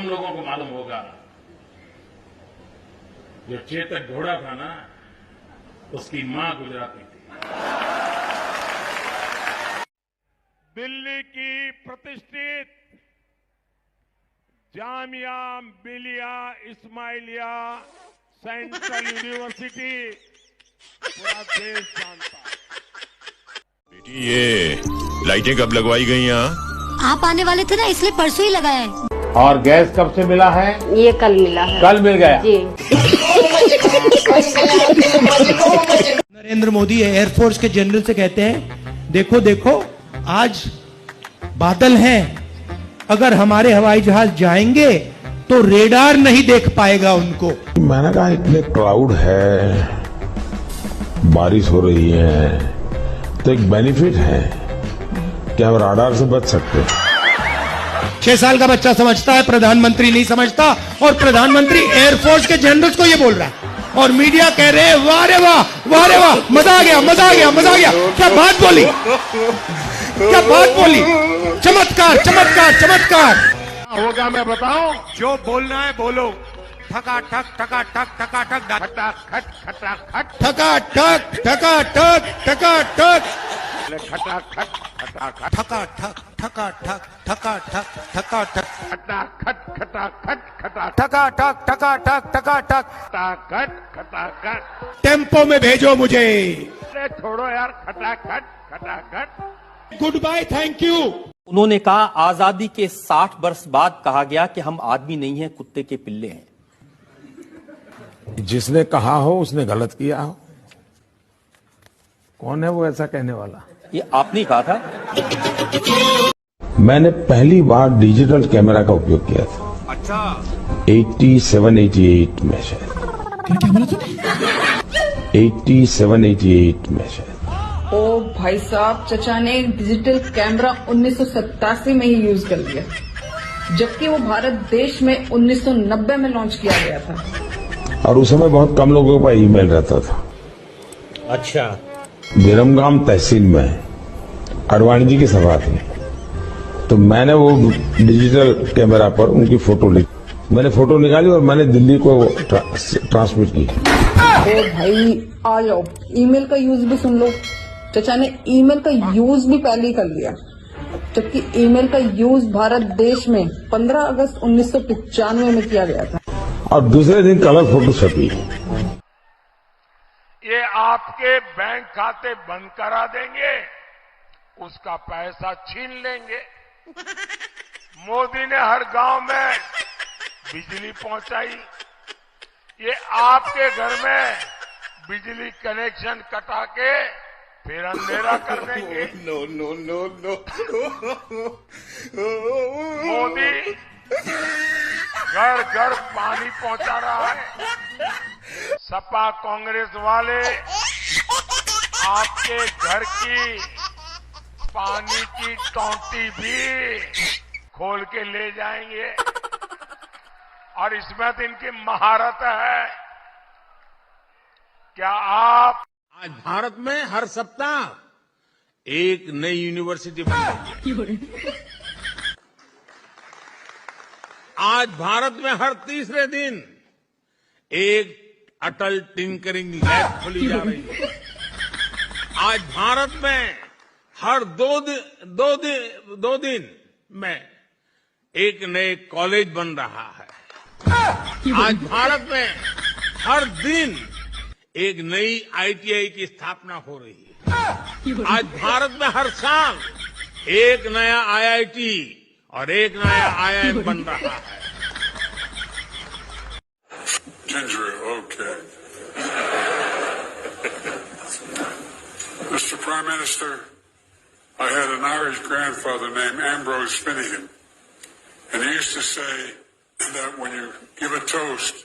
कम लोगों को मालूम होगा। जो चेतक घोड़ा था ना, उसकी मां गुजराती थी। दिल्ली की प्रतिष्ठित जामिया मिलिया इस्माइलिया सेंट्रल यूनिवर्सिटी पूरा देश जानता है। बेटी, ये लाइटें कब लगवाई गई यहाँ? आप आने वाले थे ना, इसलिए परसों ही लगाया है। और गैस कब से मिला है? ये कल मिला है। कल मिल गया जी। नरेंद्र मोदी एयरफोर्स के जनरल से कहते हैं, देखो देखो आज बादल हैं, अगर हमारे हवाई जहाज जाएंगे तो रेडार नहीं देख पाएगा उनको। मैंने कहा इतने क्लाउड है, बारिश हो रही है, तो एक बेनिफिट है कि हम राडार से बच सकते हैं। 6 साल का बच्चा समझता है, प्रधानमंत्री नहीं समझता, और प्रधानमंत्री एयरफोर्स के जनरल्स को ये बोल रहा है और मीडिया कह रहे हैं वाह रे वाह, वाह रे वाह, मजा आ गया, मजा आ गया, मजा आ गया। क्या बात बोली, क्या बात बोली, चमत्कार चमत्कार चमत्कार। होगा मैं बताऊं? जो बोलना है बोलो। ठका ठक ठका ठक ठका ठक खटा खट खटा खट ठका ठक ठका ठक ठका ठक खटा खट खटा खट ठका ठक ठका ठक ठका ठक ठका ठक खटा खट खटा खट खटा ठका ठक ठका ठक ठका ठक। खटा खट खटा खट। टेम्पो में भेजो मुझे। अरे छोड़ो यार, खटा खट खटा खट। Goodbye, thank you. उन्होंने कहा, आजादी के 60 वर्ष बाद कहा गया कि हम आदमी नहीं हैं, कुत्ते के पिल्ले हैं। जिसने कहा हो उसने गलत किया हो। कौन है वो ऐसा कहने वाला? ये आपने ही कहा था। मैंने पहली बार डिजिटल कैमरा का उपयोग किया था। अच्छा। 87-88 में शायद। क्या बोला तूने? 87-88 में शायद। ओ भाई साहब, चचा ने डिजिटल कैमरा 1987 में ही यूज कर लिया, जबकि वो भारत देश में 1990 में लॉन्च किया गया था। और उस समय बहुत कम लोगों का ईमेल रहता था। अच्छा। विरमगाम तहसील में अडवाणी जी की सभा थी, तो मैंने वो डिजिटल कैमरा पर उनकी फोटो ली। मैंने फोटो निकाली और मैंने दिल्ली को ट्रांसमिट की। ओ भाई आ जाओ, ईमेल का यूज भी सुन लो। चचा ने ईमेल का यूज भी पहले ही कर लिया, जबकि ईमेल का यूज भारत देश में 15 अगस्त 1995 में किया गया था। और दूसरे दिन कलर फोटो छपी। ये आपके बैंक खाते बंद करा देंगे, उसका पैसा छीन लेंगे। मोदी ने हर गांव में बिजली पहुंचाई, ये आपके घर में बिजली कनेक्शन कटा के फिर अंधेरा कर देंगे। No no no no. Modi घर घर पानी पहुंचा रहा है। सपा कांग्रेस वाले आपके घर की पानी की टोंटी भी खोल के ले जाएंगे, और इसमें तो इनकी महारत है। क्या आप आज भारत में हर सप्ताह एक नई यूनिवर्सिटी बन रही है। आज भारत में हर तीसरे दिन एक अटल टिंकरिंग लैब खोली जा रही है। आज भारत में हर दो दिन में एक नए कॉलेज बन रहा है। आज भारत में हर दिन एक नई ITI की स्थापना हो रही है। आज भारत में हर साल एक नया IIT और एक नया IIM बन रहा है। Ginger, okay. Mr. Prime Minister, I had an Irish grandfather named Ambrose Finnegan, and he used to say that when you give a toast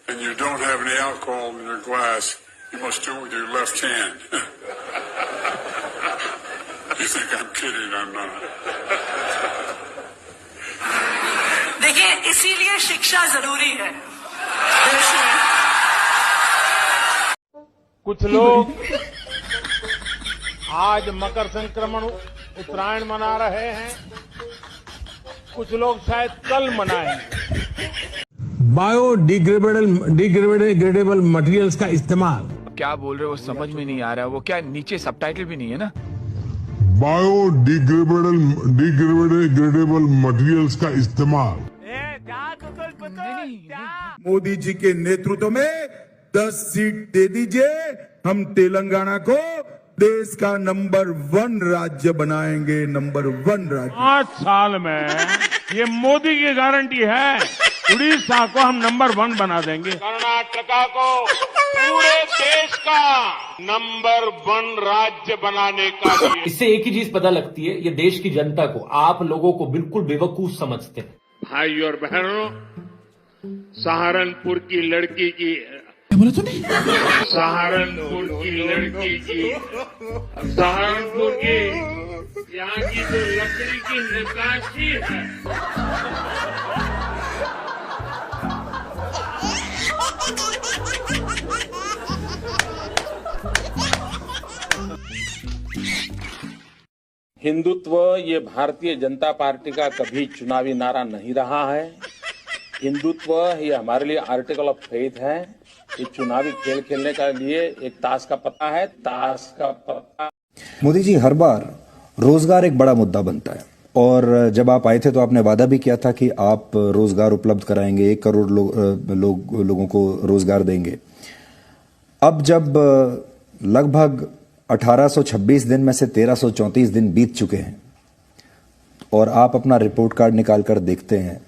and you don't have any alcohol in your glass, you must do it with your left hand. You think I'm kidding? I'm not. देखिए, इसीलिए शिक्षा जरूरी है देश में। कुछ लोग आज मकर संक्रमण उत्तरायण मना रहे हैं, कुछ लोग शायद कल मनाएंगे। बायोडिग्रेडेबल मटेरियल्स का इस्तेमाल। क्या बोल रहे हो समझ में नहीं आ रहा। वो क्या नीचे सबटाइटल भी नहीं है ना। बायोडिग्रेडेबल मटेरियल्स का इस्तेमाल। मोदी जी के नेतृत्व में 10 सीट दे दीजिए, हम तेलंगाना को देश का नंबर 1 राज्य बनाएंगे। नंबर 1 राज्य। 5 साल में ये मोदी की गारंटी है, उड़ीसा को हम नंबर 1 बना देंगे। कर्नाटका को पूरे देश का नंबर 1 राज्य बनाने का। इससे एक ही चीज पता लगती है, ये देश की जनता को, आप लोगों को बिल्कुल बेवकूफ समझते हैं। भाई और बहनों, सहारनपुर की लड़की की यहाँ की जो लकड़ी की नक्काशी है, हिंदुत्व ये भारतीय जनता पार्टी का कभी चुनावी नारा नहीं रहा है। हिंदुत्व ये हमारे लिए आर्टिकल ऑफ फेथ है। ये चुनावी खेल खेलने का लिए एक ताश का पत्ता है, ताश का पत्ता। मोदी जी, हर बार रोजगार एक बड़ा मुद्दा बनता है और जब आप आए थे तो आपने वादा भी किया था कि आप रोजगार उपलब्ध कराएंगे, 1 करोड़ लोगों को रोजगार देंगे। अब जब लगभग 1826 दिन में से 1334 दिन बीत चुके हैं और आप अपना रिपोर्ट कार्ड निकाल कर देखते हैं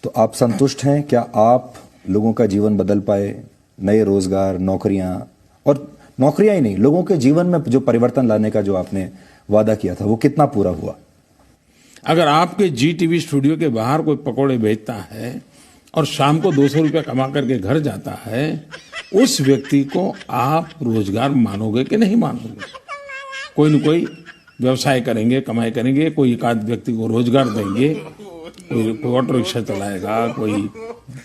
तो आप संतुष्ट हैं? क्या आप लोगों का जीवन बदल पाए? नए रोजगार, नौकरियां, और नौकरियां ही नहीं, लोगों के जीवन में जो परिवर्तन लाने का जो आपने वादा किया था वो कितना पूरा हुआ? अगर आपके जी टीवी स्टूडियो के बाहर कोई पकोड़े बेचता है और शाम को 200 रुपया कमा करके घर जाता है, उस व्यक्ति को आप रोजगार मानोगे कि नहीं मानोगे? कोई न कोई व्यवसाय करेंगे, कमाई करेंगे, कोई एक आध व्यक्ति को रोजगार देंगे, कोई ऑटो रिक्शा चलाएगा, कोई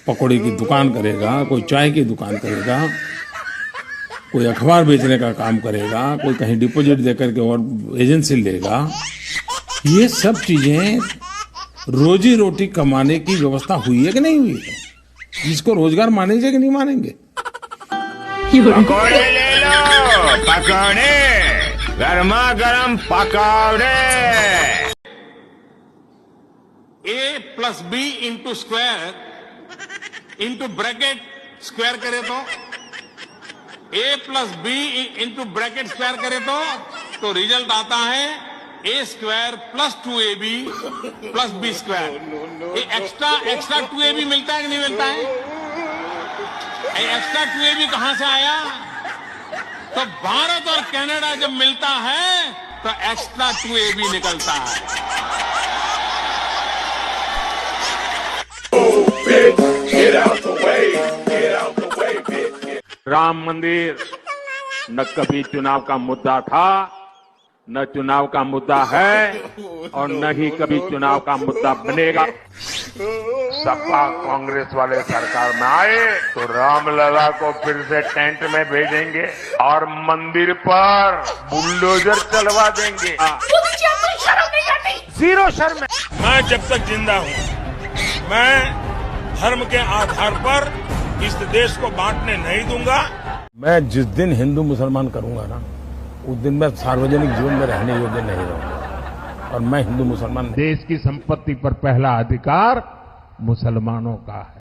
पकौड़े की दुकान करेगा, कोई चाय की दुकान करेगा, कोई अखबार बेचने का काम करेगा, कोई कहीं डिपॉजिट देकर के और एजेंसी लेगा। ये सब चीजें रोजी रोटी कमाने की व्यवस्था हुई है कि नहीं हुई है? जिसको रोजगार मानेंगे कि नहीं मानेंगे? पकौड़े ले लो, पकौड़े, गर्मा गर्म पकौड़े। A+B into square into bracket square करे तो A+B इंटू ब्रैकेट स्क्वायर करे तो रिजल्ट आता है A² + 2AB + B²। ये एक्स्ट्रा 2AB मिलता है कि नहीं मिलता है? एक्स्ट्रा 2AB कहां से आया? तो भारत और कनाडा जब मिलता है तो एक्स्ट्रा 2AB निकलता है। राम मंदिर न कभी चुनाव का मुद्दा था, न चुनाव का मुद्दा है और न ही कभी चुनाव का मुद्दा बनेगा। सपा कांग्रेस वाले सरकार में आए तो रामलला को फिर से टेंट में भेजेंगे और मंदिर पर बुलडोजर चलवा देंगे। जीरो शर्म। मैं जब तक जिंदा हूं, मैं धर्म के आधार पर इस देश को बांटने नहीं दूंगा। मैं जिस दिन हिंदू मुसलमान करूंगा ना, उस दिन मैं सार्वजनिक जीवन में रहने योग्य नहीं रहूंगा। और मैं हिंदू मुसलमान, देश की संपत्ति पर पहला अधिकार मुसलमानों का है।